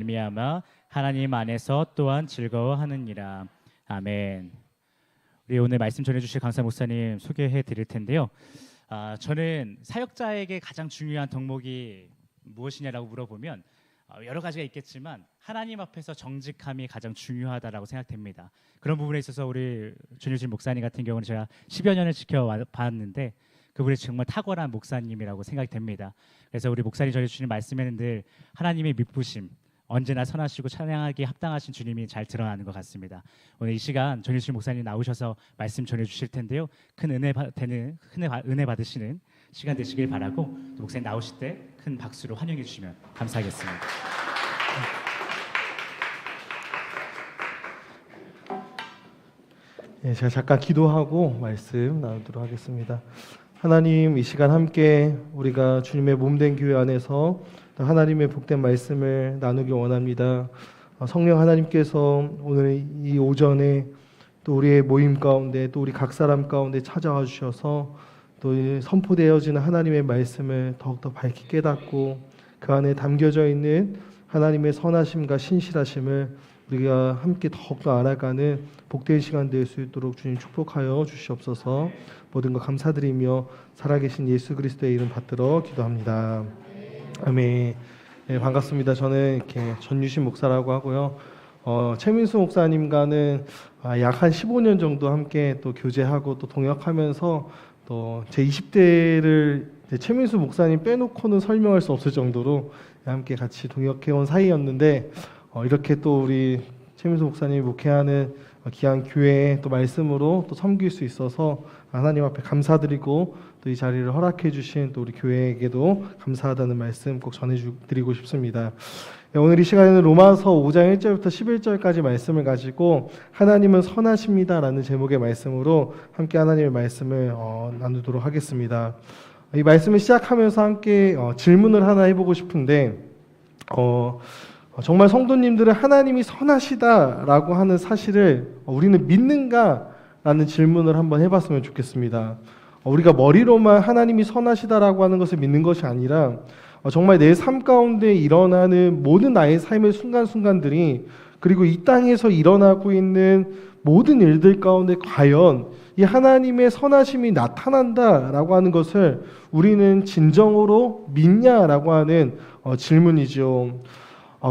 말미암아 하나님 안에서 또한 즐거워하느니라. 아멘. 우리 오늘 말씀 전해주실 강사 목사님 소개해 드릴 텐데요. 저는 사역자에게 가장 중요한 덕목이 무엇이냐라고 물어보면 여러 가지가 있겠지만 하나님 앞에서 정직함이 가장 중요하다라고 생각됩니다. 그런 부분에 있어서 우리 전유진 목사님 같은 경우는 제가 10여 년을 지켜봤는데 그분이 정말 탁월한 목사님이라고 생각이 됩니다. 그래서 우리 목사님 전해주시는 말씀에는 늘 하나님의 미쁘심, 언제나 선하시고 찬양하기에 합당하신 주님이 잘 드러나는 것 같습니다. 오늘 이 시간 전유진 목사님 나오셔서 말씀 전해주실 텐데요. 큰 은혜 받으시는 시간 되시길 바라고 목사님 나오실 때 큰 박수로 환영해 주시면 감사하겠습니다. 제가 잠깐 기도하고 말씀 나누도록 하겠습니다. 하나님, 이 시간 함께 우리가 주님의 몸된 교회 안에서 하나님의 복된 말씀을 나누기 원합니다. 성령 하나님께서 오늘 이 오전에 또 우리의 모임 가운데 또 우리 각 사람 가운데 찾아와 주셔서 또 선포되어지는 하나님의 말씀을 더욱더 밝히 깨닫고 그 안에 담겨져 있는 하나님의 선하심과 신실하심을 우리가 함께 더욱더 알아가는 복된 시간 될 수 있도록 주님 축복하여 주시옵소서. 모든 것 감사드리며 살아계신 예수 그리스도의 이름 받들어 기도합니다. 아멘. 네, 반갑습니다. 저는 이렇게 전유신 목사라고 하고요. 최민수 목사님과는 약 한 15년 정도 함께 또 교제하고 또 동역하면서 또 제 20대를 최민수 목사님 빼놓고는 설명할 수 없을 정도로 함께 같이 동역해온 사이였는데 이렇게 또 우리 최민수 목사님이 목회하는 귀한 교회에 또 말씀으로 또 섬길 수 있어서 하나님 앞에 감사드리고 또 이 자리를 허락해 주신 또 우리 교회에게도 감사하다는 말씀 꼭 전해드리고 싶습니다. 오늘 이 시간에는 로마서 5장 1절부터 11절까지 말씀을 가지고 하나님은 선하십니다라는 제목의 말씀으로 함께 하나님의 말씀을 나누도록 하겠습니다. 이 말씀을 시작하면서 함께 질문을 하나 해보고 싶은데 정말 성도님들은 하나님이 선하시다라고 하는 사실을 우리는 믿는가라는 질문을 한번 해봤으면 좋겠습니다. 우리가 머리로만 하나님이 선하시다라고 하는 것을 믿는 것이 아니라 정말 내 삶 가운데 일어나는 모든 나의 삶의 순간순간들이 그리고 이 땅에서 일어나고 있는 모든 일들 가운데 과연 이 하나님의 선하심이 나타난다라고 하는 것을 우리는 진정으로 믿냐라고 하는 질문이죠.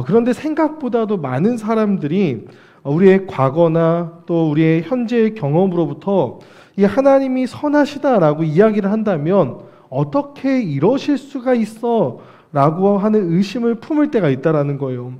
그런데 생각보다도 많은 사람들이 우리의 과거나 또 우리의 현재의 경험으로부터 이 하나님이 선하시다라고 이야기를 한다면 어떻게 이러실 수가 있어? 라고 하는 의심을 품을 때가 있다라는 거예요.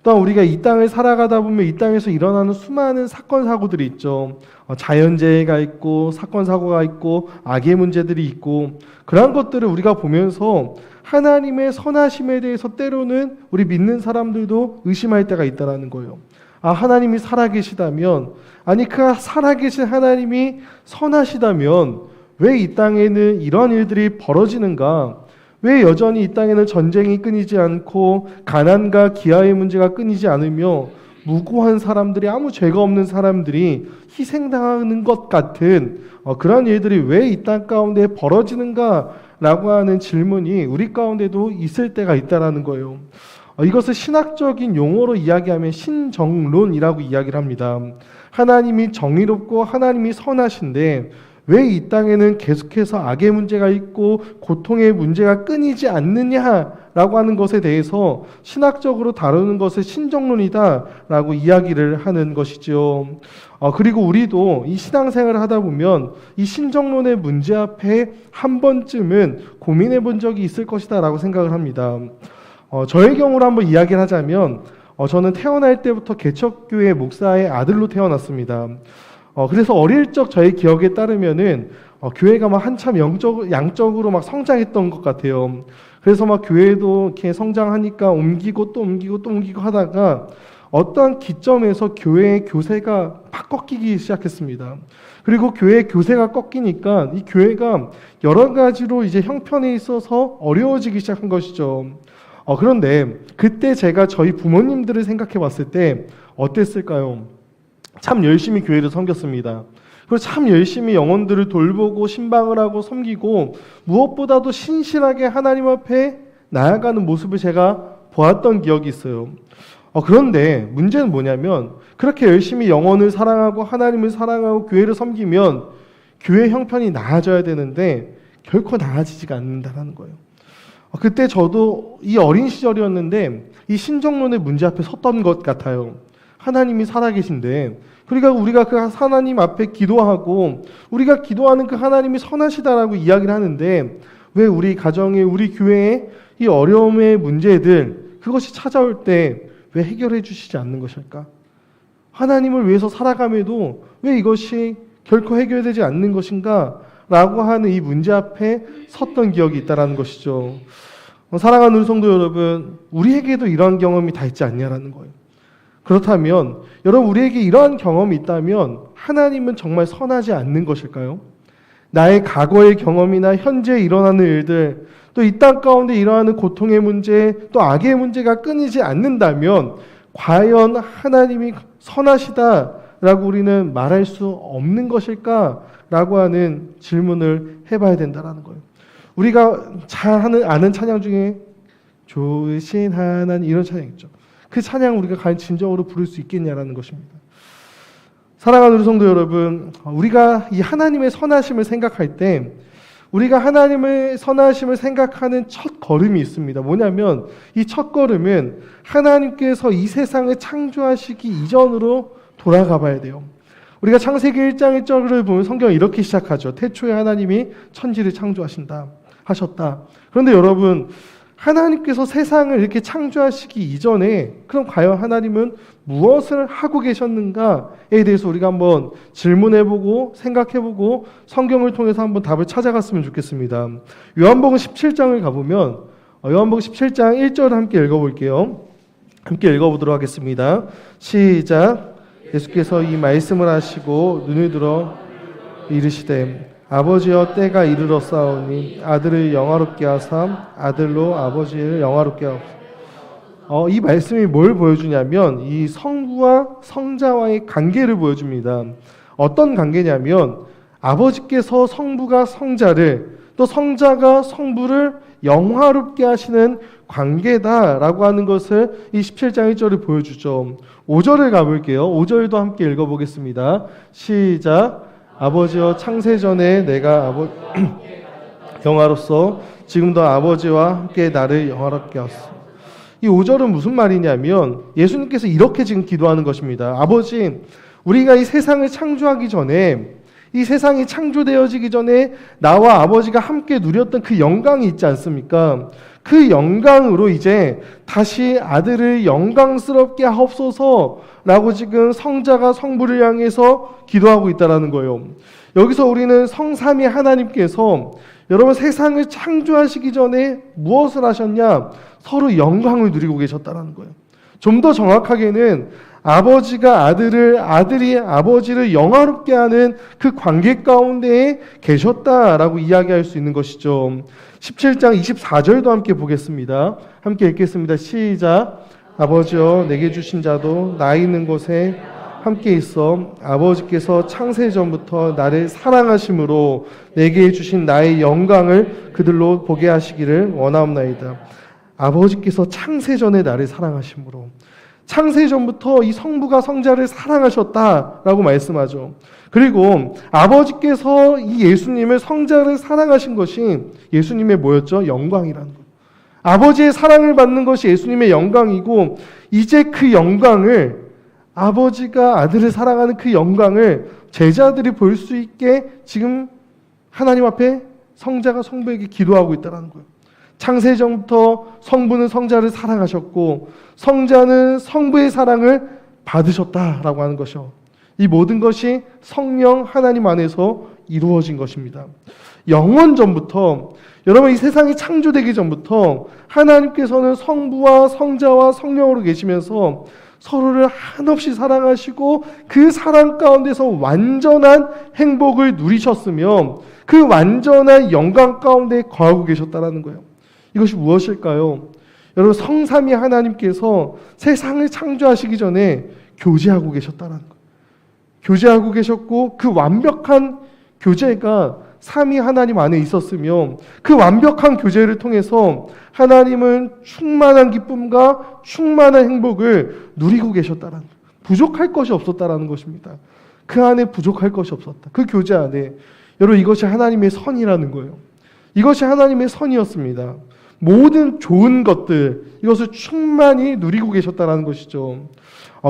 또한 우리가 이 땅을 살아가다 보면 이 땅에서 일어나는 수많은 사건 사고들이 있죠. 자연재해가 있고 사건 사고가 있고 악의 문제들이 있고 그러한 것들을 우리가 보면서 하나님의 선하심에 대해서 때로는 우리 믿는 사람들도 의심할 때가 있다라는 거예요. 하나님이 살아계시다면, 아니 그 살아계신 하나님이 선하시다면 왜 이 땅에는 이런 일들이 벌어지는가? 왜 여전히 이 땅에는 전쟁이 끊이지 않고 가난과 기아의 문제가 끊이지 않으며 무고한 사람들이, 아무 죄가 없는 사람들이 희생당하는 것 같은 그런 일들이 왜 이 땅 가운데 벌어지는가라고 하는 질문이 우리 가운데도 있을 때가 있다라는 거예요. 이것을 신학적인 용어로 이야기하면 신정론이라고 이야기를 합니다. 하나님이 정의롭고 하나님이 선하신데 왜 이 땅에는 계속해서 악의 문제가 있고 고통의 문제가 끊이지 않느냐라고 하는 것에 대해서 신학적으로 다루는 것을 신정론이다라고 이야기를 하는 것이죠. 그리고 우리도 이 신앙생활을 하다 보면 이 신정론의 문제 앞에 한 번쯤은 고민해 본 적이 있을 것이다라고 생각을 합니다. 저의 경우로 한번 이야기를 하자면 저는 태어날 때부터 개척교회 목사의 아들로 태어났습니다. 그래서 어릴 적 저의 기억에 따르면은 교회가 막 한참 양적으로 막 성장했던 것 같아요. 그래서 막 교회도 이렇게 성장하니까 옮기고 또 옮기고 또 옮기고 하다가 어떠한 기점에서 교회의 교세가 팍 꺾이기 시작했습니다. 그리고 교회의 교세가 꺾이니까 이 교회가 여러 가지로 이제 형편에 있어서 어려워지기 시작한 것이죠. 그런데 그때 제가 저희 부모님들을 생각해 봤을 때 어땠을까요? 참 열심히 교회를 섬겼습니다. 그리고 참 열심히 영혼들을 돌보고 신방을 하고 섬기고 무엇보다도 신실하게 하나님 앞에 나아가는 모습을 제가 보았던 기억이 있어요. 그런데 문제는 뭐냐면 그렇게 열심히 영혼을 사랑하고 하나님을 사랑하고 교회를 섬기면 교회 형편이 나아져야 되는데 결코 나아지지가 않는다는 거예요. 그때 저도 이 어린 시절이었는데 이 신정론의 문제 앞에 섰던 것 같아요. 하나님이 살아계신데 그러니까 우리가 그 하나님 앞에 기도하고 우리가 기도하는 그 하나님이 선하시다라고 이야기를 하는데 왜 우리 가정에 우리 교회에 이 어려움의 문제들 그것이 찾아올 때 왜 해결해 주시지 않는 것일까? 하나님을 위해서 살아감에도 왜 이것이 결코 해결되지 않는 것인가? 라고 하는 이 문제 앞에 섰던 기억이 있다는 것이죠. 사랑하는 우리 성도 여러분, 우리에게도 이러한 경험이 다 있지 않냐라는 거예요. 그렇다면 여러분 우리에게 이러한 경험이 있다면 하나님은 정말 선하지 않는 것일까요? 나의 과거의 경험이나 현재 일어나는 일들 또 이 땅 가운데 일어나는 고통의 문제 또 악의 문제가 끊이지 않는다면 과연 하나님이 선하시다라고 우리는 말할 수 없는 것일까라고 하는 질문을 해봐야 된다는 거예요. 우리가 잘 아는 찬양 중에 좋으신 하나님 이런 찬양 있죠. 그 찬양 우리가 과연 진정으로 부를 수 있겠냐라는 것입니다. 사랑하는 우리 성도 여러분, 우리가 이 하나님의 선하심을 생각할 때 우리가 하나님의 선하심을 생각하는 첫 걸음이 있습니다. 뭐냐면 이 첫 걸음은 하나님께서 이 세상을 창조하시기 이전으로 돌아가 봐야 돼요. 우리가 창세기 1장 1절을 보면 성경은 이렇게 시작하죠. 태초에 하나님이 천지를 하셨다. 그런데 여러분 하나님께서 세상을 이렇게 창조하시기 이전에 그럼 과연 하나님은 무엇을 하고 계셨는가에 대해서 우리가 한번 질문해보고 생각해보고 성경을 통해서 한번 답을 찾아갔으면 좋겠습니다. 요한복음 17장을 가보면 요한복음 17장 1절을 함께 읽어볼게요. 함께 읽어보도록 하겠습니다. 시작. 예수께서 이 말씀을 하시고 눈을 들어 이르시되 아버지여 때가 이르렀사오니 아들을 영화롭게 하사 아들로 아버지를 영화롭게 하옵소서. 이 말씀이 뭘 보여주냐면 이 성부와 성자와의 관계를 보여줍니다. 어떤 관계냐면 아버지께서 성부가 성자를 또 성자가 성부를 영화롭게 하시는 관계다라고 하는 것을 이 17장 1절을 보여주죠. 5절을 가볼게요. 5절도 함께 읽어보겠습니다. 시작. 아버지여 창세전에 내가 영화로서 지금도 아버지와 함께 나를 영화롭게 하소서. 이 5절은 무슨 말이냐면 예수님께서 이렇게 지금 기도하는 것입니다. 아버지, 우리가 이 세상을 창조하기 전에 이 세상이 창조되어지기 전에 나와 아버지가 함께 누렸던 그 영광이 있지 않습니까? 그 영광으로 이제 다시 아들을 영광스럽게 하옵소서라고 지금 성자가 성부를 향해서 기도하고 있다는 거예요. 여기서 우리는 성삼위 하나님께서 여러분 세상을 창조하시기 전에 무엇을 하셨냐? 서로 영광을 누리고 계셨다는 거예요. 좀 더 정확하게는 아버지가 아들이 아버지를 영화롭게 하는 그 관계 가운데에 계셨다라고 이야기할 수 있는 것이죠. 17장 24절도 함께 보겠습니다. 함께 읽겠습니다. 시작. 아버지여 내게 주신 자도 나 있는 곳에 함께 있어 아버지께서 창세전부터 나를 사랑하심으로 내게 주신 나의 영광을 그들로 보게 하시기를 원하옵나이다. 아버지께서 창세전에 나를 사랑하심으로 창세전부터 이 성부가 성자를 사랑하셨다라고 말씀하죠. 그리고 아버지께서 이 예수님을 성자를 사랑하신 것이 예수님의 뭐였죠? 영광이라는 것. 아버지의 사랑을 받는 것이 예수님의 영광이고 이제 그 영광을 아버지가 아들을 사랑하는 그 영광을 제자들이 볼 수 있게 지금 하나님 앞에 성자가 성부에게 기도하고 있다는 거예요. 창세전부터 성부는 성자를 사랑하셨고 성자는 성부의 사랑을 받으셨다라고 하는 것이요. 이 모든 것이 성령 하나님 안에서 이루어진 것입니다. 영원 전부터 여러분 이 세상이 창조되기 전부터 하나님께서는 성부와 성자와 성령으로 계시면서 서로를 한없이 사랑하시고 그 사랑 가운데서 완전한 행복을 누리셨으며 그 완전한 영광 가운데 거하고 계셨다라는 거예요. 이것이 무엇일까요? 여러분 성삼위 하나님께서 세상을 창조하시기 전에 교제하고 계셨다는 거예요. 교제하고 계셨고 그 완벽한 교제가 삼위 하나님 안에 있었으며 그 완벽한 교제를 통해서 하나님은 충만한 기쁨과 충만한 행복을 누리고 계셨다라는 거예요. 부족할 것이 없었다라는 것입니다. 그 안에 부족할 것이 없었다. 그 교제 안에. 여러분, 이것이 하나님의 선이라는 거예요. 이것이 하나님의 선이었습니다. 모든 좋은 것들, 이것을 충만히 누리고 계셨다라는 것이죠.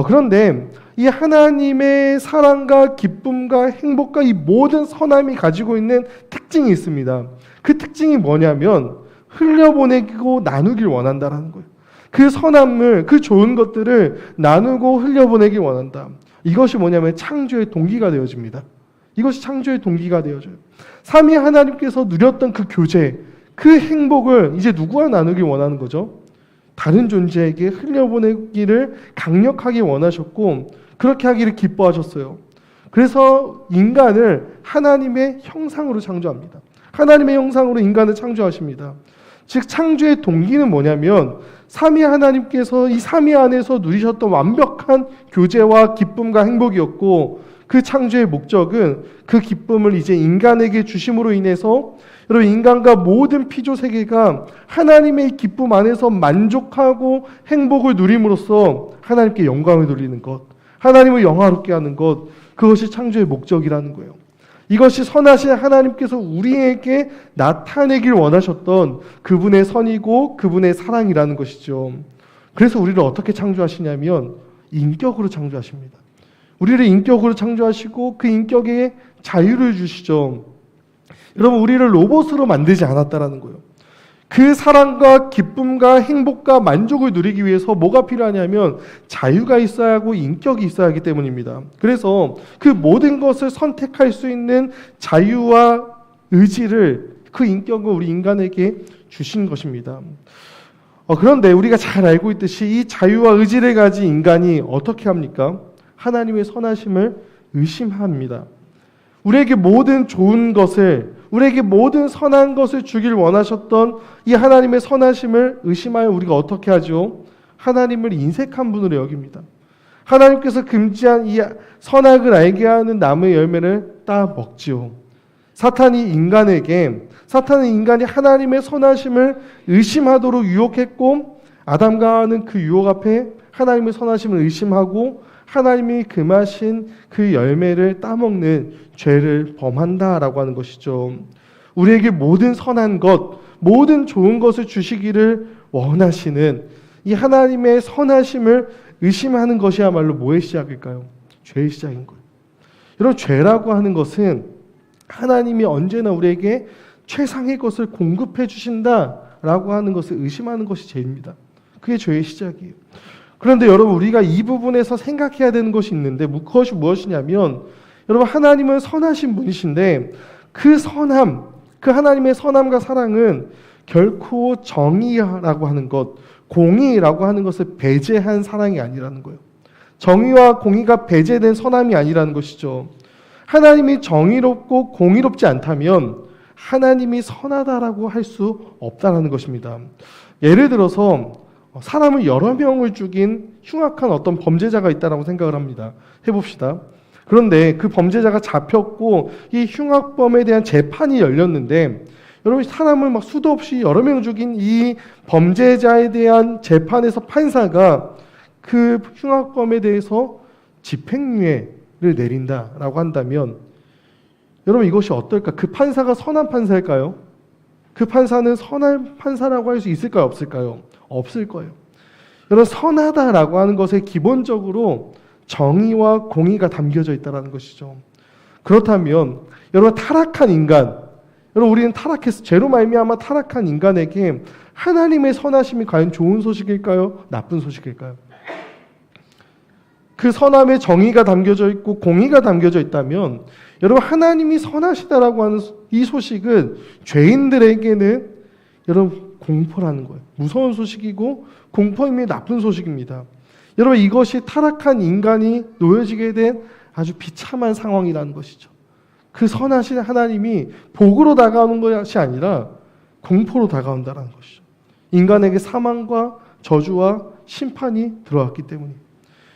그런데 이 하나님의 사랑과 기쁨과 행복과 이 모든 선함이 가지고 있는 특징이 있습니다. 그 특징이 뭐냐면 흘려보내고 나누길 원한다라는 거예요. 그 선함을, 그 좋은 것들을 나누고 흘려보내길 원한다. 이것이 뭐냐면 창조의 동기가 되어집니다. 이것이 창조의 동기가 되어져요. 삼위 하나님께서 누렸던 그 교제, 그 행복을 이제 누구와 나누길 원하는 거죠? 다른 존재에게 흘려보내기를 강력하게 원하셨고 그렇게 하기를 기뻐하셨어요. 그래서 인간을 하나님의 형상으로 창조합니다. 하나님의 형상으로 인간을 창조하십니다. 즉 창조의 동기는 뭐냐면 삼위 하나님께서 이 삼위 안에서 누리셨던 완벽한 교제와 기쁨과 행복이었고 그 창조의 목적은 그 기쁨을 이제 인간에게 주심으로 인해서 여러분 인간과 모든 피조 세계가 하나님의 기쁨 안에서 만족하고 행복을 누림으로써 하나님께 영광을 돌리는 것, 하나님을 영화롭게 하는 것, 그것이 창조의 목적이라는 거예요. 이것이 선하신 하나님께서 우리에게 나타내길 원하셨던 그분의 선이고 그분의 사랑이라는 것이죠. 그래서 우리를 어떻게 창조하시냐면 인격으로 창조하십니다. 우리를 인격으로 창조하시고 그 인격에 자유를 주시죠. 여러분, 우리를 로봇으로 만들지 않았다라는 거예요. 그 사랑과 기쁨과 행복과 만족을 누리기 위해서 뭐가 필요하냐면 자유가 있어야 하고 인격이 있어야 하기 때문입니다. 그래서 그 모든 것을 선택할 수 있는 자유와 의지를 그 인격을 우리 인간에게 주신 것입니다. 그런데 우리가 잘 알고 있듯이 이 자유와 의지를 가진 인간이 어떻게 합니까? 하나님의 선하심을 의심합니다. 우리에게 모든 좋은 것을, 우리에게 모든 선한 것을 주길 원하셨던 이 하나님의 선하심을 의심하여 우리가 어떻게 하죠? 하나님을 인색한 분으로 여깁니다. 하나님께서 금지한 이 선악을 알게 하는 나무의 열매를 따 먹지요. 사탄은 인간이 하나님의 선하심을 의심하도록 유혹했고 아담과 하와는 그 유혹 앞에 하나님의 선하심을 의심하고 하나님이 금하신 그 열매를 따먹는 죄를 범한다라고 하는 것이죠. 우리에게 모든 선한 것, 모든 좋은 것을 주시기를 원하시는 이 하나님의 선하심을 의심하는 것이야말로 뭐의 시작일까요? 죄의 시작인 거예요. 여러분, 죄라고 하는 것은 하나님이 언제나 우리에게 최상의 것을 공급해 주신다라고 하는 것을 의심하는 것이 죄입니다. 그게 죄의 시작이에요. 그런데 여러분, 우리가 이 부분에서 생각해야 되는 것이 있는데 그것이 무엇이냐면 여러분, 하나님은 선하신 분이신데 그 선함, 그 하나님의 선함과 사랑은 결코 정의라고 하는 것, 공의라고 하는 것을 배제한 사랑이 아니라는 거예요. 정의와 공의가 배제된 선함이 아니라는 것이죠. 하나님이 정의롭고 공의롭지 않다면 하나님이 선하다라고 할 수 없다라는 것입니다. 예를 들어서 사람을 여러 명을 죽인 흉악한 어떤 범죄자가 있다라고 생각을 합니다. 해봅시다. 그런데 그 범죄자가 잡혔고 이 흉악범에 대한 재판이 열렸는데 여러분, 사람을 막 수도 없이 여러 명 죽인 이 범죄자에 대한 재판에서 판사가 그 흉악범에 대해서 집행유예를 내린다라고 한다면 여러분, 이것이 어떨까? 그 판사가 선한 판사일까요? 그 판사는 선한 판사라고 할 수 있을까요? 없을까요? 없을 거예요. 여러분, 선하다라고 하는 것에 기본적으로 정의와 공의가 담겨져 있다는 것이죠. 그렇다면 여러분, 타락한 인간, 여러분, 우리는 타락해서 죄로 말미암아 타락한 인간에게 하나님의 선하심이 과연 좋은 소식일까요? 나쁜 소식일까요? 그 선함에 정의가 담겨져 있고 공의가 담겨져 있다면 여러분, 하나님이 선하시다라고 하는 이 소식은 죄인들에게는 여러분 공포라는 거예요. 무서운 소식이고 공포임이 나쁜 소식입니다. 여러분, 이것이 타락한 인간이 놓여지게 된 아주 비참한 상황이라는 것이죠. 그 선하신 하나님이 복으로 다가오는 것이 아니라 공포로 다가온다는 것이죠. 인간에게 사망과 저주와 심판이 들어왔기 때문입니다.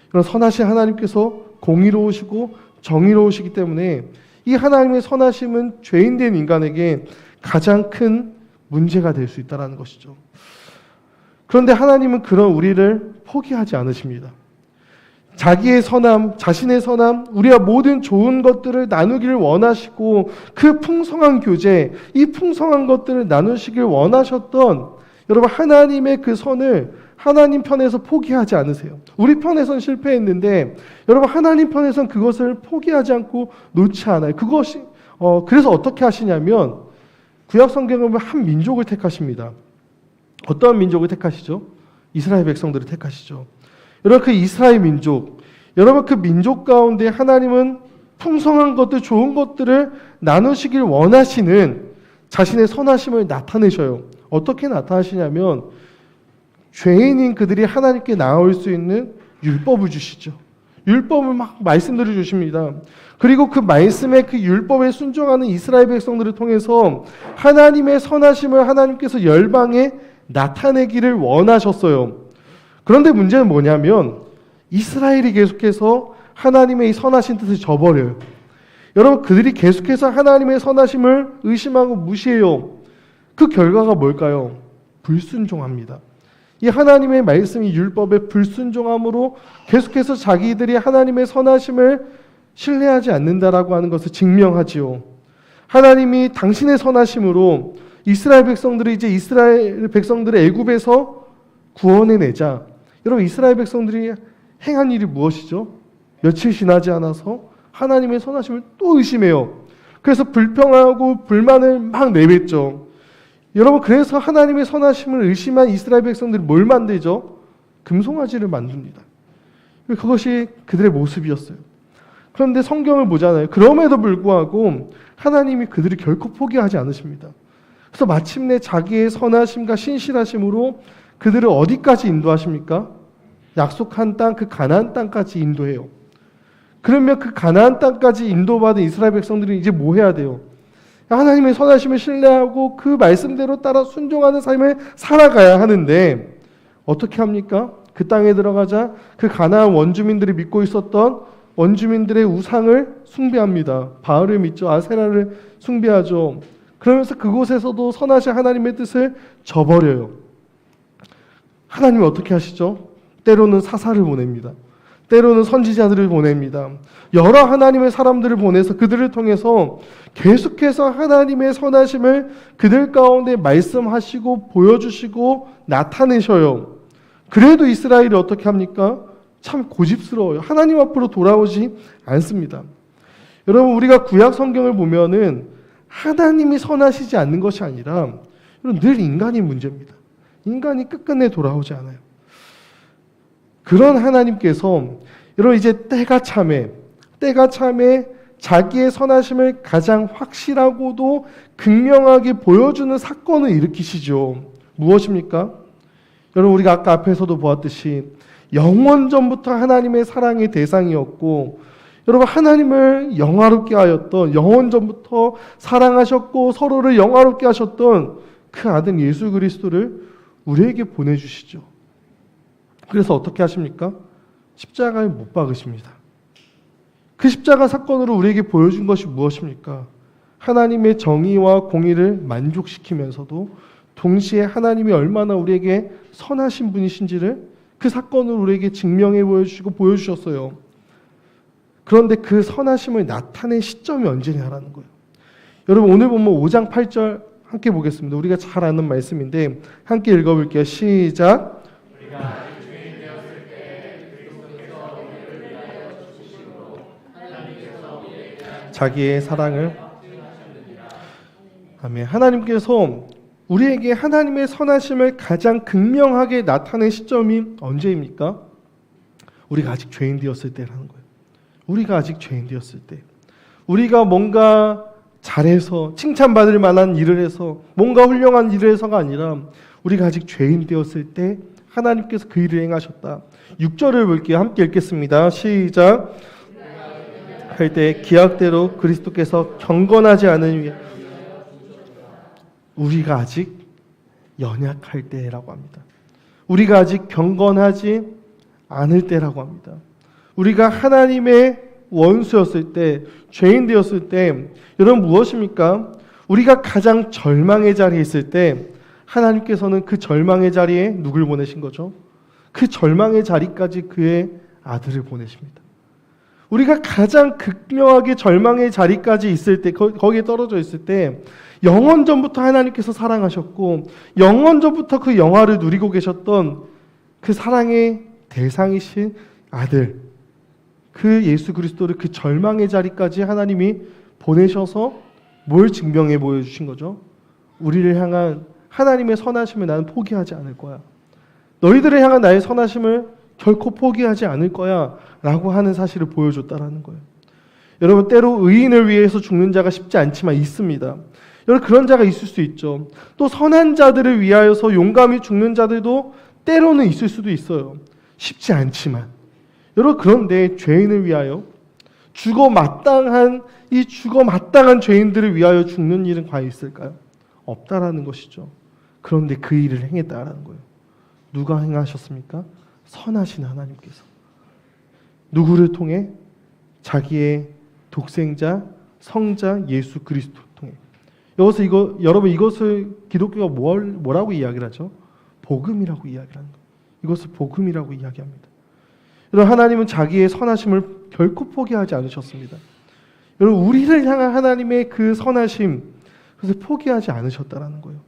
그런 선하신 하나님께서 공의로우시고 정의로우시기 때문에 이 하나님의 선하심은 죄인된 인간에게 가장 큰 문제가 될 수 있다는 것이죠. 그런데 하나님은 그런 우리를 포기하지 않으십니다. 자기의 선함, 자신의 선함, 우리가 모든 좋은 것들을 나누기를 원하시고 그 풍성한 교제, 이 풍성한 것들을 나누시길 원하셨던 여러분 하나님의 그 선을 하나님 편에서 포기하지 않으세요. 우리 편에선 실패했는데 여러분 하나님 편에선 그것을 포기하지 않고 놓지 않아요. 그것이 그래서 어떻게 하시냐면 구약 성경을 보면 한 민족을 택하십니다. 어떤 민족을 택하시죠? 이스라엘 백성들을 택하시죠. 여러분 그 이스라엘 민족, 여러분 그 민족 가운데 하나님은 풍성한 것들, 좋은 것들을 나누시길 원하시는 자신의 선하심을 나타내셔요. 어떻게 나타나시냐면 죄인인 그들이 하나님께 나올 수 있는 율법을 주시죠. 율법을 막 말씀들을 주십니다. 그리고 그 말씀에 그 율법에 순종하는 이스라엘 백성들을 통해서 하나님의 선하심을 하나님께서 열방에 나타내기를 원하셨어요. 그런데 문제는 뭐냐면 이스라엘이 계속해서 하나님의 이 선하신 뜻을 저버려요. 여러분 그들이 계속해서 하나님의 선하심을 의심하고 무시해요. 그 결과가 뭘까요? 불순종합니다. 이 하나님의 말씀이 율법에 불순종함으로 계속해서 자기들이 하나님의 선하심을 신뢰하지 않는다라고 하는 것을 증명하지요. 하나님이 당신의 선하심으로 이스라엘 백성들이 이제 이스라엘 백성들을 애굽에서 구원해내자. 여러분 이스라엘 백성들이 행한 일이 무엇이죠? 며칠 지나지 않아서 하나님의 선하심을 또 의심해요. 그래서 불평하고 불만을 막 내뱉죠. 여러분 그래서 하나님의 선하심을 의심한 이스라엘 백성들이 뭘 만들죠? 금송아지를 만듭니다. 그것이 그들의 모습이었어요. 그런데 성경을 보잖아요. 그럼에도 불구하고 하나님이 그들을 결코 포기하지 않으십니다. 그래서 마침내 자기의 선하심과 신실하심으로 그들을 어디까지 인도하십니까? 약속한 땅, 그 가나안 땅까지 인도해요. 그러면 그 가나안 땅까지 인도받은 이스라엘 백성들이 이제 뭐 해야 돼요? 하나님의 선하심을 신뢰하고 그 말씀대로 따라 순종하는 삶을 살아가야 하는데 어떻게 합니까? 그 땅에 들어가자 그 가나안 원주민들이 믿고 있었던 원주민들의 우상을 숭배합니다. 바알을 믿죠. 아세라를 숭배하죠. 그러면서 그곳에서도 선하신 하나님의 뜻을 저버려요. 하나님이 어떻게 하시죠? 때로는 사사를 보냅니다. 때로는 선지자들을 보냅니다. 여러 하나님의 사람들을 보내서 그들을 통해서 계속해서 하나님의 선하심을 그들 가운데 말씀하시고 보여주시고 나타내셔요. 그래도 이스라엘이 어떻게 합니까? 참 고집스러워요. 하나님 앞으로 돌아오지 않습니다. 여러분 우리가 구약 성경을 보면은 하나님이 선하시지 않는 것이 아니라 늘 인간이 문제입니다. 인간이 끝끝내 돌아오지 않아요. 그런 하나님께서 여러분 이제 때가 참에 자기의 선하심을 가장 확실하고도 극명하게 보여주는 사건을 일으키시죠. 무엇입니까? 여러분 우리가 아까 앞에서도 보았듯이 영원전부터 하나님의 사랑의 대상이었고 여러분 하나님을 영화롭게 하였던 영원전부터 사랑하셨고 서로를 영화롭게 하셨던 그 아들 예수 그리스도를 우리에게 보내주시죠. 그래서 어떻게 하십니까? 십자가에 못 박으십니다. 그 십자가 사건으로 우리에게 보여준 것이 무엇입니까? 하나님의 정의와 공의를 만족시키면서도 동시에 하나님이 얼마나 우리에게 선하신 분이신지를 그 사건으로 우리에게 증명해 보여주시고 보여주셨어요. 그런데 그 선하심을 나타낸 시점이 언제냐라는 거예요. 여러분 오늘 보면 5장 8절 함께 보겠습니다. 우리가 잘 아는 말씀인데 함께 읽어볼게요. 시작. 자기의 사랑을 아멘. 하나님께서 우리에게 하나님의 선하심을 가장 극명하게 나타낸 시점이 언제입니까? 우리가 아직 죄인 되었을 때라는 거예요. 우리가 아직 죄인 되었을 때, 우리가 뭔가 잘해서 칭찬받을 만한 일을 해서 뭔가 훌륭한 일을 해서가 아니라 우리가 아직 죄인 되었을 때 하나님께서 그 일을 행하셨다. 6절을 볼게요. 함께 읽겠습니다. 시작. 할 때 기약대로 그리스도께서 경건하지 않은 위에 우리가 아직 연약할 때라고 합니다. 우리가 아직 경건하지 않을 때라고 합니다. 우리가 하나님의 원수였을 때, 죄인 되었을 때 여러분 무엇입니까? 우리가 가장 절망의 자리에 있을 때 하나님께서는 그 절망의 자리에 누굴 보내신 거죠? 그 절망의 자리까지 그의 아들을 보내십니다. 우리가 가장 극명하게 절망의 자리까지 있을 때, 거기에 떨어져 있을 때 영원전부터 하나님께서 사랑하셨고 영원전부터 그 영화를 누리고 계셨던 그 사랑의 대상이신 아들, 그 예수 그리스도를 그 절망의 자리까지 하나님이 보내셔서 뭘 증명해 보여주신 거죠? 우리를 향한 하나님의 선하심을 나는 포기하지 않을 거야. 너희들을 향한 나의 선하심을 결코 포기하지 않을 거야 라고 하는 사실을 보여줬다라는 거예요. 여러분, 때로 의인을 위해서 죽는 자가 쉽지 않지만 있습니다. 여러분, 그런 자가 있을 수 있죠. 또 선한 자들을 위하여서 용감히 죽는 자들도 때로는 있을 수도 있어요. 쉽지 않지만. 여러분, 그런데 죄인을 위하여 죽어 마땅한 죄인들을 위하여 죽는 일은 과연 있을까요? 없다라는 것이죠. 그런데 그 일을 행했다라는 거예요. 누가 행하셨습니까? 선하신 하나님께서. 누구를 통해? 자기의 독생자, 성자 예수 그리스도를 통해. 여러분, 이것을 기독교가 뭐라고 이야기를 하죠? 복음이라고 이야기를 하는 거예요. 이것을 복음이라고 이야기합니다. 여러분, 하나님은 자기의 선하심을 결코 포기하지 않으셨습니다. 여러분, 우리를 향한 하나님의 그 선하심, 그것을 포기하지 않으셨다라는 거예요.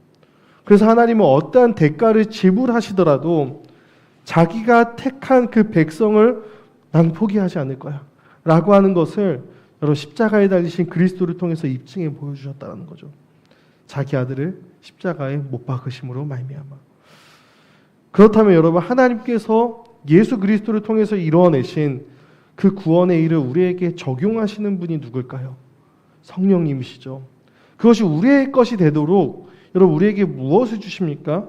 그래서 하나님은 어떠한 대가를 지불하시더라도 자기가 택한 그 백성을 난 포기하지 않을 거야 라고 하는 것을 여러분, 십자가에 달리신 그리스도를 통해서 입증해 보여주셨다는 거죠. 자기 아들을 십자가에 못 박으심으로 말미암아. 그렇다면 여러분, 하나님께서 예수 그리스도를 통해서 이루어내신 그 구원의 일을 우리에게 적용하시는 분이 누굴까요? 성령님이시죠. 그것이 우리의 것이 되도록 여러분, 우리에게 무엇을 주십니까?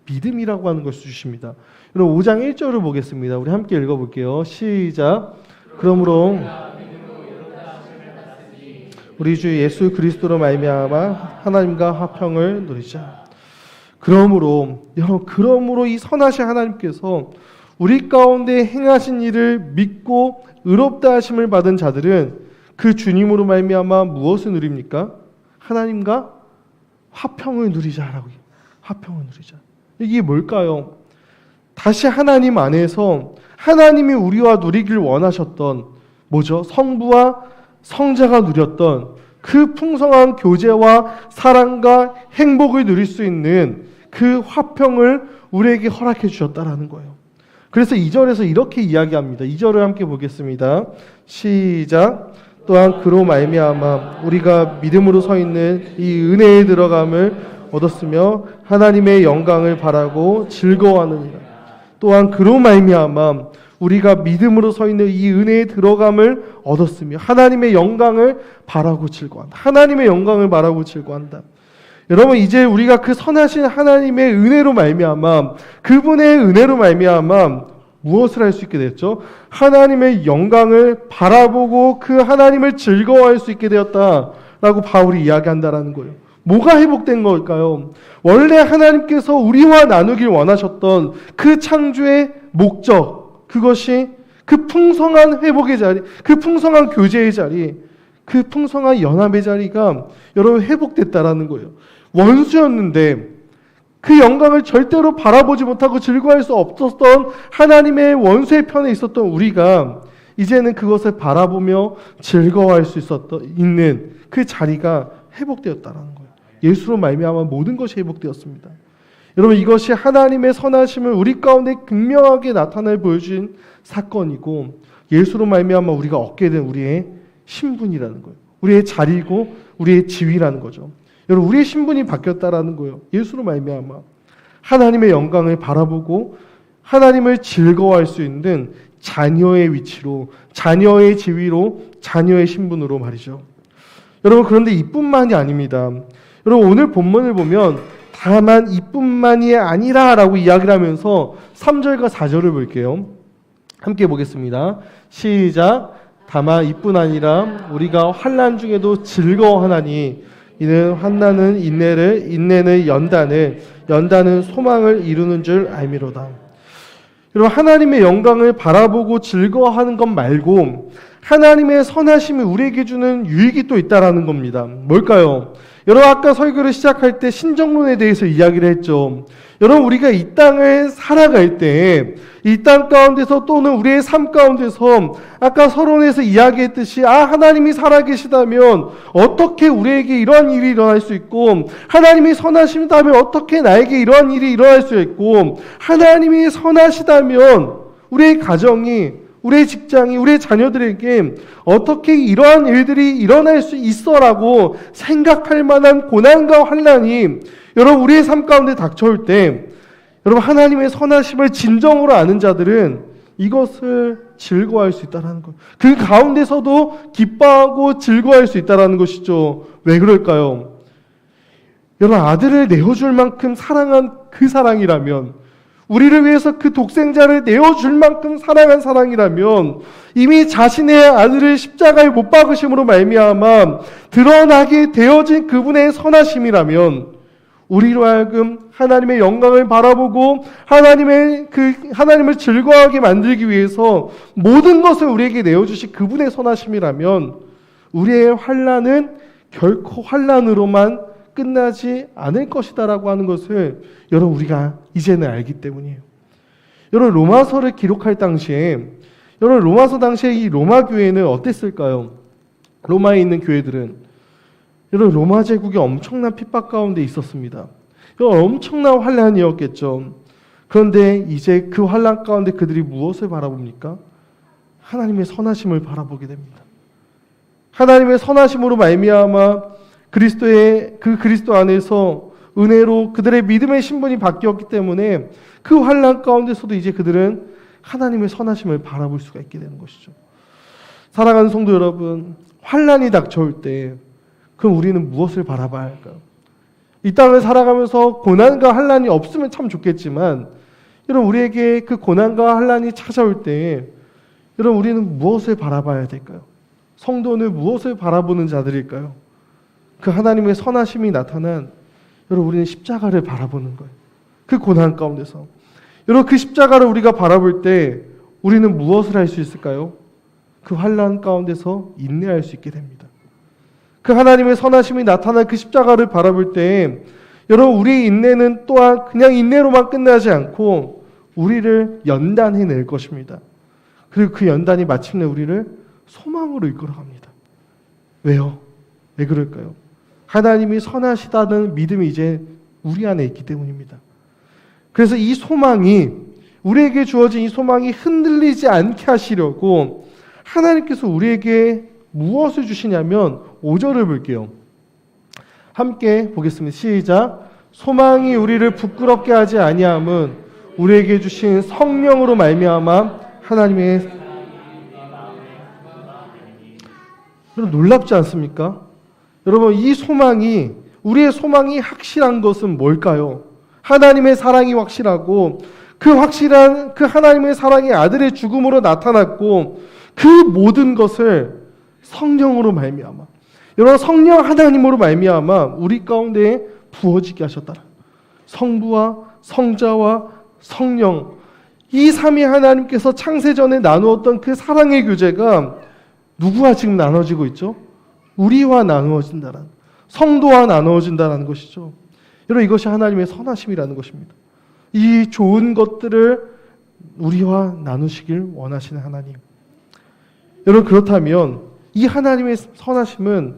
믿음이라고 하는 것을 주십니다. 여러분, 5장 1절을 보겠습니다. 우리 함께 읽어볼게요. 시작. 그러므로 우리 주 예수 그리스도로 말미암아 하나님과 화평을 누리자. 그러므로 이 선하신 하나님께서 우리 가운데 행하신 일을 믿고 의롭다 하심을 받은 자들은 그 주님으로 말미암아 무엇을 누립니까? 하나님과 화평을 누리자라고. 화평을 누리자. 이게 뭘까요? 다시 하나님 안에서 하나님이 우리와 누리길 원하셨던 뭐죠? 성부와 성자가 누렸던 그 풍성한 교제와 사랑과 행복을 누릴 수 있는 그 화평을 우리에게 허락해 주셨다라는 거예요. 그래서 2절에서 이렇게 이야기합니다. 2절을 함께 보겠습니다. 시작. 또한 그로 말미암아 우리가 믿음으로 서 있는 이 은혜에 들어감을 얻었으며 하나님의 영광을 바라고 즐거워하느니라. 또한 그로 말미암아 우리가 믿음으로 서 있는 이 은혜에 들어감을 얻었으며 하나님의 영광을 바라고 즐거워한다. 하나님의 영광을 바라고 즐거워한다. 여러분, 이제 우리가 그 선하신 하나님의 은혜로 말미암아 그분의 은혜로 말미암아 무엇을 할 수 있게 됐죠? 하나님의 영광을 바라보고 그 하나님을 즐거워할 수 있게 되었다라고 바울이 이야기한다라는 거예요. 뭐가 회복된 걸까요? 원래 하나님께서 우리와 나누길 원하셨던 그 창조의 목적, 그것이 그 풍성한 회복의 자리, 그 풍성한 교제의 자리, 그 풍성한 연합의 자리가 여러분 회복됐다라는 거예요. 원수였는데 그 영광을 절대로 바라보지 못하고 즐거워할 수 없었던 하나님의 원수의 편에 있었던 우리가 이제는 그것을 바라보며 즐거워할 수 있는 그 자리가 회복되었다는 거예요. 예수로 말미암아 모든 것이 회복되었습니다. 여러분, 이것이 하나님의 선하심을 우리 가운데 극명하게 나타내 보여준 사건이고 예수로 말미암아 우리가 얻게 된 우리의 신분이라는 거예요. 우리의 자리고 우리의 지위라는 거죠. 여러분, 우리의 신분이 바뀌었다라는 거예요. 예수로 말미암아 하나님의 영광을 바라보고 하나님을 즐거워할 수 있는 자녀의 위치로, 자녀의 지위로, 자녀의 신분으로 말이죠. 여러분, 그런데 이뿐만이 아닙니다. 여러분, 오늘 본문을 보면 다만 이뿐만이 아니라라고 이야기를 하면서 3절과 4절을 볼게요. 함께 보겠습니다. 시작. 다만 이뿐 아니라 우리가 환난 중에도 즐거워하나니 이는 환난은 인내를, 인내는 연단을, 연단은 소망을 이루는 줄 알미로다. 여러분, 하나님의 영광을 바라보고 즐거워하는 것 말고 하나님의 선하심이 우리에게 주는 유익이 또 있다라는 겁니다. 뭘까요? 여러분, 아까 설교를 시작할 때 신정론에 대해서 이야기를 했죠. 여러분, 우리가 이 땅을 살아갈 때 이 땅 가운데서 또는 우리의 삶 가운데서 아까 서론에서 이야기했듯이 하나님이 살아계시다면 어떻게 우리에게 이러한 일이 일어날 수 있고, 하나님이 선하시다면 어떻게 나에게 이러한 일이 일어날 수 있고, 하나님이 선하시다면 우리의 가정이, 우리의 직장이, 우리의 자녀들에게 어떻게 이러한 일들이 일어날 수 있어라고 생각할 만한 고난과 환난이 여러분 우리의 삶 가운데 닥쳐올 때, 여러분 하나님의 선하심을 진정으로 아는 자들은 이것을 즐거워할 수 있다는 것, 그 가운데서도 기뻐하고 즐거워할 수 있다는 것이죠. 왜 그럴까요? 여러분, 아들을 내어줄 만큼 사랑한 그 사랑이라면, 우리를 위해서 그 독생자를 내어줄 만큼 사랑한 사랑이라면, 이미 자신의 아들을 십자가에 못 박으심으로 말미암아 드러나게 되어진 그분의 선하심이라면, 우리로 하여금 하나님의 영광을 바라보고 하나님을 즐거워하게 만들기 위해서 모든 것을 우리에게 내어주신 그분의 선하심이라면, 우리의 환난은 결코 환난으로만 끝나지 않을 것이다라고 하는 것을 여러분 우리가 이제는 알기 때문이에요. 여러분, 로마서를 기록할 당시에, 여러분 로마서 당시에 이 로마 교회는 어땠을까요? 로마에 있는 교회들은 여러분 로마 제국이 엄청난 핍박 가운데 있었습니다. 엄청난 환난이었겠죠. 그런데 이제 그 환난 가운데 그들이 무엇을 바라봅니까? 하나님의 선하심을 바라보게 됩니다. 하나님의 선하심으로 말미암아 그리스도 안에서 은혜로 그들의 믿음의 신분이 바뀌었기 때문에 그 환난 가운데서도 이제 그들은 하나님의 선하심을 바라볼 수가 있게 되는 것이죠. 사랑하는 성도 여러분, 환난이 닥쳐올 때 그럼 우리는 무엇을 바라봐야 할까요? 이 땅을 살아가면서 고난과 환난이 없으면 참 좋겠지만, 여러분 우리에게 그 고난과 환난이 찾아올 때 여러분 우리는 무엇을 바라봐야 될까요? 성도는 무엇을 바라보는 자들일까요? 그 하나님의 선하심이 나타난, 여러분 우리는 십자가를 바라보는 거예요. 그 고난 가운데서 여러분 그 십자가를 우리가 바라볼 때 우리는 무엇을 할 수 있을까요? 그 환난 가운데서 인내할 수 있게 됩니다. 그 하나님의 선하심이 나타난 그 십자가를 바라볼 때 여러분 우리의 인내는 또한 그냥 인내로만 끝나지 않고 우리를 연단해낼 것입니다. 그리고 그 연단이 마침내 우리를 소망으로 이끌어갑니다. 왜요? 왜 그럴까요? 하나님이 선하시다는 믿음이 이제 우리 안에 있기 때문입니다. 그래서 이 소망이, 우리에게 주어진 이 소망이 흔들리지 않게 하시려고 하나님께서 우리에게 무엇을 주시냐면 5절을 볼게요. 함께 보겠습니다. 시작. 소망이 우리를 부끄럽게 하지 아니함은 우리에게 주신 성령으로 말미암아 하나님의, 여러분 놀랍지 않습니까? 여러분 이 소망이, 우리의 소망이 확실한 것은 뭘까요? 하나님의 사랑이 확실하고 그 확실한 그 하나님의 사랑이 아들의 죽음으로 나타났고 그 모든 것을 성령으로 말미암아, 여러분 성령 하나님으로 말미암아 우리 가운데 부어지게 하셨다. 성부와 성자와 성령, 이 삼위 하나님께서 창세전에 나누었던 그 사랑의 교제가 누구와 지금 나눠지고 있죠? 우리와 나누어진다라는, 성도와 나누어진다라는 것이죠. 여러분 이것이 하나님의 선하심이라는 것입니다. 이 좋은 것들을 우리와 나누시길 원하시는 하나님. 여러분 그렇다면 이 하나님의 선하심은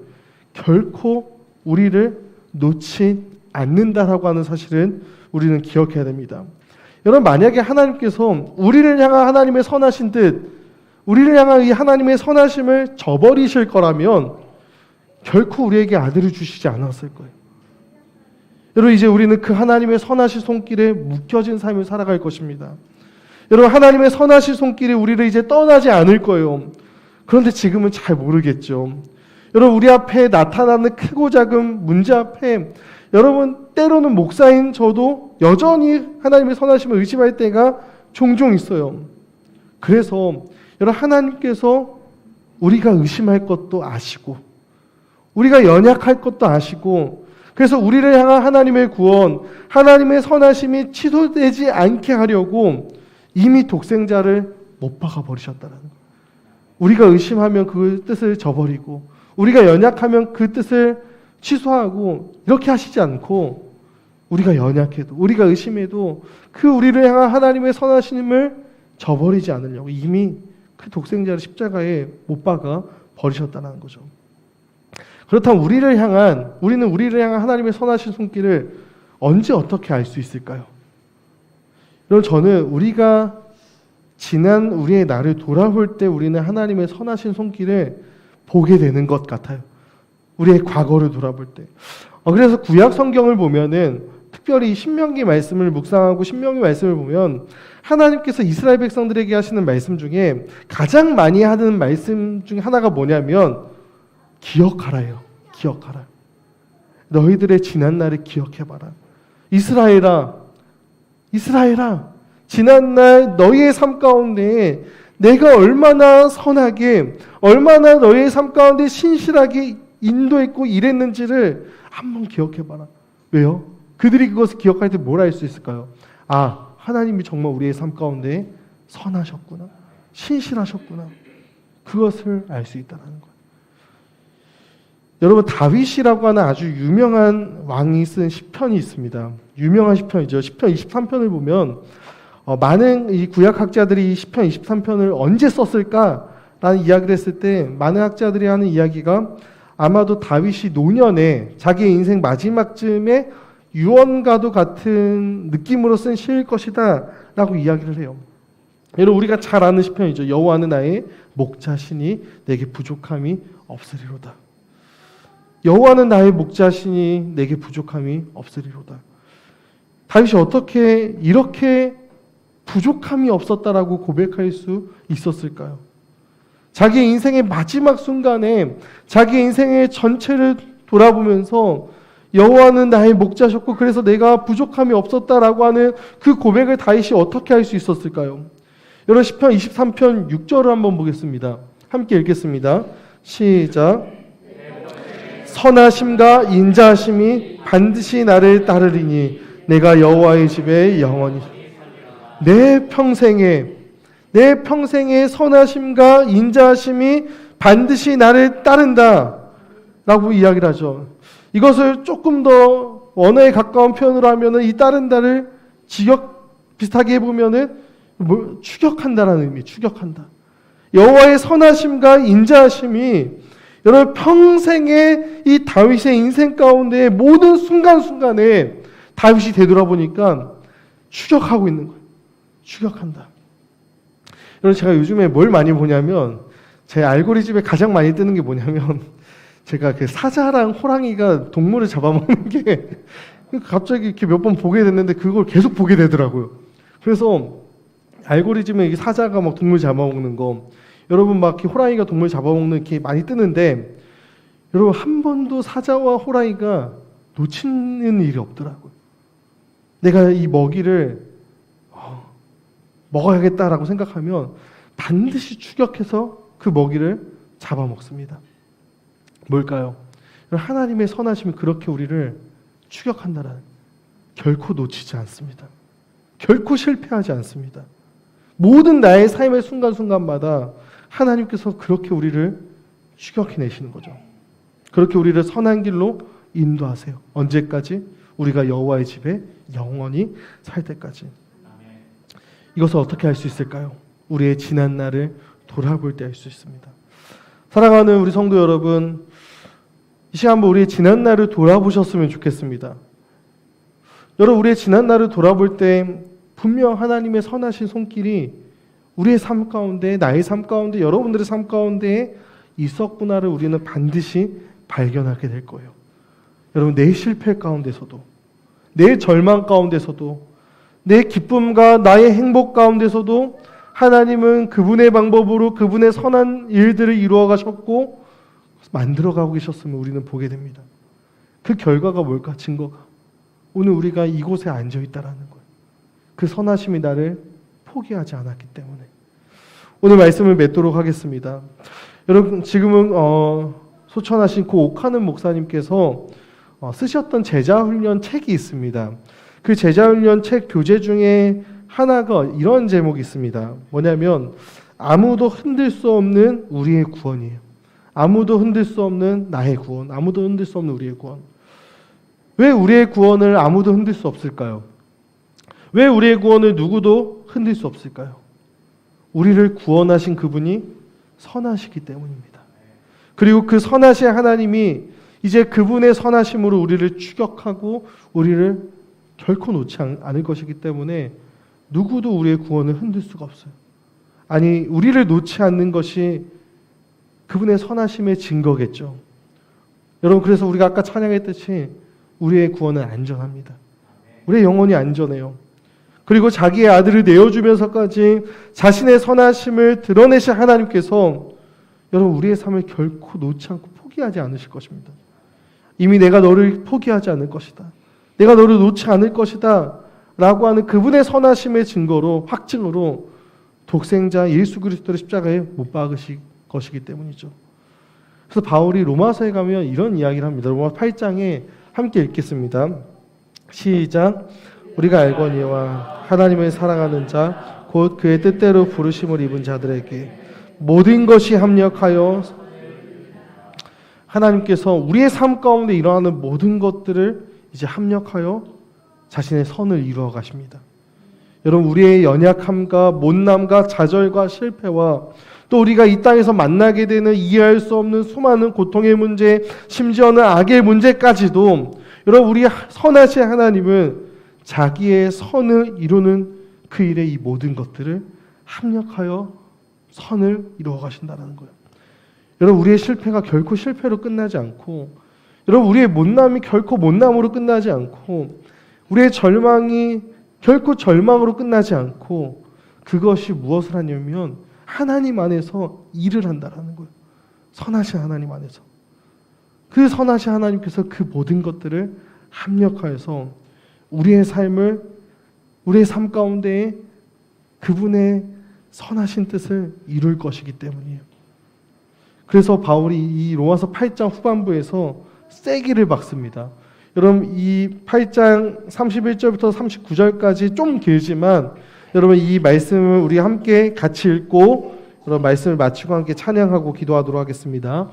결코 우리를 놓지 않는다라고 하는 사실은 우리는 기억해야 됩니다. 여러분 만약에 하나님께서 우리를 향한 하나님의 선하신 듯 우리를 향한 이 하나님의 선하심을 저버리실 거라면 결코 우리에게 아들을 주시지 않았을 거예요. 여러분 이제 우리는 그 하나님의 선하신 손길에 묶여진 삶을 살아갈 것입니다. 여러분 하나님의 선하신 손길이 우리를 이제 떠나지 않을 거예요. 그런데 지금은 잘 모르겠죠. 여러분 우리 앞에 나타나는 크고 작은 문제 앞에 여러분 때로는 목사인 저도 여전히 하나님의 선하심을 의심할 때가 종종 있어요. 그래서 여러분 하나님께서 우리가 의심할 것도 아시고 우리가 연약할 것도 아시고 그래서 우리를 향한 하나님의 구원, 하나님의 선하심이 취소되지 않게 하려고 이미 독생자를 못 박아 버리셨다는 거예요. 우리가 의심하면 그 뜻을 저버리고 우리가 연약하면 그 뜻을 취소하고 이렇게 하시지 않고 우리가 연약해도 우리가 의심해도 그 우리를 향한 하나님의 선하심을 저버리지 않으려고 이미 그 독생자를 십자가에 못 박아 버리셨다는 거죠. 그렇다면 우리는 우리를 향한 하나님의 선하신 손길을 언제 어떻게 알 수 있을까요? 여러분, 저는 우리가 지난 우리의 날을 돌아볼 때 우리는 하나님의 선하신 손길을 보게 되는 것 같아요. 우리의 과거를 돌아볼 때. 그래서 구약 성경을 보면은 특별히 신명기 말씀을 묵상하고 신명기 말씀을 보면 하나님께서 이스라엘 백성들에게 하시는 말씀 중에 가장 많이 하는 말씀 중에 하나가 뭐냐면 기억하라요. 기억하라. 너희들의 지난 날을 기억해봐라. 이스라엘아, 지난날 너희의 삶 가운데 내가 얼마나 선하게, 얼마나 너희의 삶 가운데 신실하게 인도했고 일했는지를 한번 기억해봐라. 왜요? 그들이 그것을 기억할 때 뭘 알 수 있을까요? 아, 하나님이 정말 우리의 삶 가운데 선하셨구나. 신실하셨구나. 그것을 알 수 있다는 거예요. 여러분, 다윗이라고 하는 아주 유명한 왕이 쓴 시편이 있습니다. 유명한 시편이죠. 시편 23편을 보면 많은 이 구약학자들이 이 시편 23편을 언제 썼을까라는 이야기를 했을 때 많은 학자들이 하는 이야기가 아마도 다윗이 노년에 자기의 인생 마지막쯤에 유언과도 같은 느낌으로 쓴 시일 것이다 라고 이야기를 해요. 여러분, 우리가 잘 아는 시편이죠. 여호와는 나의 목자시니 내게 부족함이 없으리로다. 여호와는 나의 목자시니 내게 부족함이 없으리로다. 다윗이 어떻게 이렇게 부족함이 없었다라고 고백할 수 있었을까요? 자기의 인생의 마지막 순간에 자기의 인생의 전체를 돌아보면서 여호와는 나의 목자셨고 그래서 내가 부족함이 없었다라고 하는 그 고백을 다윗이 어떻게 할 수 있었을까요? 여러분, 시편 23편 6절을 한번 보겠습니다. 함께 읽겠습니다. 시작. 선하심과 인자하심이 반드시 나를 따르리니 내가 여호와의 집에 영원히. 내 평생에 선하심과 인자하심이 반드시 나를 따른다 라고 이야기를 하죠. 이것을 조금 더 언어에 가까운 표현으로 하면은 이 따른다를 비슷하게 해보면은 추격한다라는 의미, 추격한다. 여호와의 선하심과 인자하심이 여러분 평생의 이 다윗의 인생 가운데 모든 순간순간에 다윗이 되돌아보니까 추격하고 있는 거예요. 추격한다. 여러분, 제가 요즘에 뭘 많이 보냐면 제 알고리즘에 가장 많이 뜨는 게 뭐냐면 제가 그 사자랑 호랑이가 동물을 잡아먹는 게 갑자기 이렇게 몇 번 보게 됐는데 그걸 계속 보게 되더라고요. 그래서 알고리즘에 이 사자가 막 동물 잡아먹는 거, 여러분 막 이렇게 호랑이가 동물 잡아먹는 게 많이 뜨는데 여러분 한 번도 사자와 호랑이가 놓치는 일이 없더라고요. 내가 이 먹이를 먹어야겠다라고 생각하면 반드시 추격해서 그 먹이를 잡아먹습니다. 뭘까요? 하나님의 선하심이 그렇게 우리를 추격한다라는, 결코 놓치지 않습니다. 결코 실패하지 않습니다. 모든 나의 삶의 순간순간마다 하나님께서 그렇게 우리를 추격해내시는 거죠. 그렇게 우리를 선한 길로 인도하세요. 언제까지? 우리가 여호와의 집에 영원히 살 때까지. 이것을 어떻게 할 수 있을까요? 우리의 지난 날을 돌아볼 때 할 수 있습니다. 사랑하는 우리 성도 여러분, 이 시간 한번 우리의 지난 날을 돌아보셨으면 좋겠습니다. 여러분, 우리의 지난 날을 돌아볼 때 분명 하나님의 선하신 손길이 우리의 삶 가운데, 나의 삶 가운데, 여러분들의 삶 가운데 있었구나를 우리는 반드시 발견하게 될 거예요. 여러분, 내 실패 가운데서도, 내 절망 가운데서도, 내 기쁨과 나의 행복 가운데서도 하나님은 그분의 방법으로 그분의 선한 일들을 이루어 가셨고 만들어가고 계셨음을 우리는 보게 됩니다. 그 결과가 뭘까? 증거가. 오늘 우리가 이곳에 앉아있다라는 거예요. 그 선하심이 나를 포기하지 않았기 때문에. 오늘 말씀을 맺도록 하겠습니다. 여러분, 지금은 소천하신 고 옥하는 목사님께서 쓰셨던 제자훈련 책이 있습니다. 그 제자훈련 책 교재 중에 하나가 이런 제목이 있습니다. 뭐냐면 아무도 흔들 수 없는 우리의 구원이에요. 아무도 흔들 수 없는 나의 구원, 아무도 흔들 수 없는 우리의 구원. 왜 우리의 구원을 아무도 흔들 수 없을까요? 왜 우리의 구원을 누구도 흔들 수 없을까요? 우리를 구원하신 그분이 선하시기 때문입니다. 그리고 그 선하신 하나님이 이제 그분의 선하심으로 우리를 추격하고 우리를 결코 놓지 않을 것이기 때문에 누구도 우리의 구원을 흔들 수가 없어요. 아니, 우리를 놓지 않는 것이 그분의 선하심의 증거겠죠. 여러분, 그래서 우리가 아까 찬양했듯이 우리의 구원은 안전합니다. 우리의 영혼이 안전해요. 그리고 자기의 아들을 내어주면서까지 자신의 선하심을 드러내신 하나님께서 여러분, 우리의 삶을 결코 놓지 않고 포기하지 않으실 것입니다. 이미 내가 너를 포기하지 않을 것이다, 내가 너를 놓지 않을 것이다 라고 하는 그분의 선하심의 증거로, 확증으로 독생자 예수 그리스도를 십자가에 못 박으실 것이기 때문이죠. 그래서 바울이 로마서에 가면 이런 이야기를 합니다. 로마 8장에 함께 읽겠습니다. 시작. 우리가 알거니와 하나님을 사랑하는 자 곧 그의 뜻대로 부르심을 입은 자들에게 모든 것이 합력하여, 하나님께서 우리의 삶 가운데 일어나는 모든 것들을 이제 합력하여 자신의 선을 이루어 가십니다. 여러분, 우리의 연약함과 못남과 좌절과 실패와 또 우리가 이 땅에서 만나게 되는 이해할 수 없는 수많은 고통의 문제, 심지어는 악의 문제까지도 여러분, 우리 선하신 하나님은 자기의 선을 이루는 그 일에 이 모든 것들을 합력하여 선을 이루어 가신다는 거예요. 여러분, 우리의 실패가 결코 실패로 끝나지 않고, 여러분, 우리의 못남이 결코 못남으로 끝나지 않고, 우리의 절망이 결코 절망으로 끝나지 않고, 그것이 무엇을 하냐면 하나님 안에서 일을 한다라는 거예요. 선하신 하나님 안에서. 그 선하신 하나님께서 그 모든 것들을 합력하여서 우리의 삶을, 우리의 삶 가운데 그분의 선하신 뜻을 이룰 것이기 때문이에요. 그래서 바울이 이 로마서 8장 후반부에서 세기를 박습니다. 여러분, 이 8장 31절부터 39절까지 좀 길지만 여러분, 이 말씀을 우리 함께 같이 읽고 여러분 말씀을 마치고 함께 찬양하고 기도하도록 하겠습니다.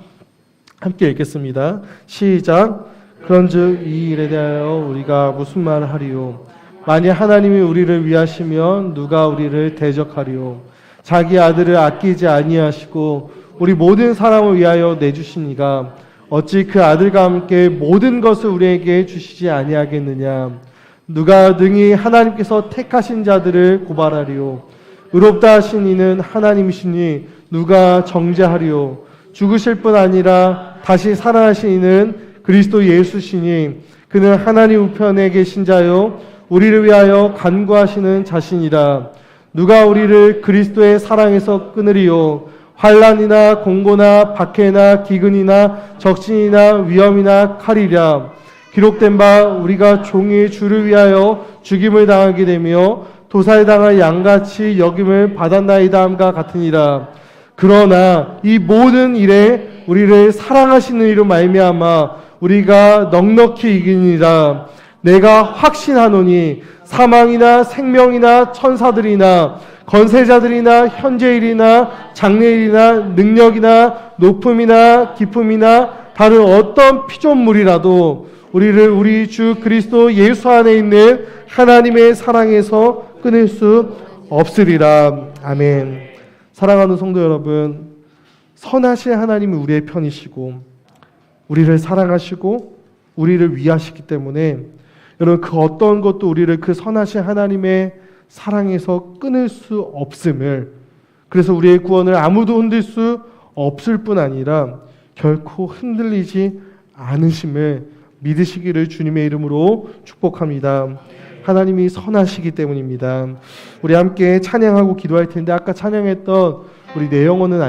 함께 읽겠습니다. 시작. 그런즉 이 일에 대하여 우리가 무슨 말을 하리요? 만일 하나님이 우리를 위하시면 누가 우리를 대적하리요? 자기 아들을 아끼지 아니하시고 우리 모든 사람을 위하여 내주시니가 어찌 그 아들과 함께 모든 것을 우리에게 주시지 아니하겠느냐? 누가 능히 하나님께서 택하신 자들을 고발하리요? 의롭다 하신 이는 하나님이시니 누가 정죄하리요? 죽으실 뿐 아니라 다시 살아나신 이는 그리스도 예수시니 그는 하나님 우편에 계신 자요 우리를 위하여 간구하시는 자신이라. 누가 우리를 그리스도의 사랑에서 끊으리요? 환난이나 공고나 박해나 기근이나 적신이나 위험이나 칼이랴. 기록된 바 우리가 종이 주를 위하여 죽임을 당하게 되며 도살당할 양같이 여김을 받았나이다 함과 같으니라. 그러나 이 모든 일에 우리를 사랑하시는 이로 말미암아 우리가 넉넉히 이기니라. 내가 확신하노니 사망이나 생명이나 천사들이나 건세자들이나 현재일이나 장래일이나 능력이나 높음이나 깊음이나 다른 어떤 피조물이라도 우리를 우리 주 그리스도 예수 안에 있는 하나님의 사랑에서 끊을 수 없으리라. 아멘. 사랑하는 성도 여러분, 선하신 하나님이 우리의 편이시고 우리를 사랑하시고 우리를 위하시기 때문에 여러분, 그 어떤 것도 우리를 그 선하신 하나님의 사랑에서 끊을 수 없음을, 그래서 우리의 구원을 아무도 흔들 수 없을 뿐 아니라 결코 흔들리지 않으심을 믿으시기를 주님의 이름으로 축복합니다. 하나님이 선하시기 때문입니다. 우리 함께 찬양하고 기도할 텐데 아까 찬양했던 우리 내 영혼은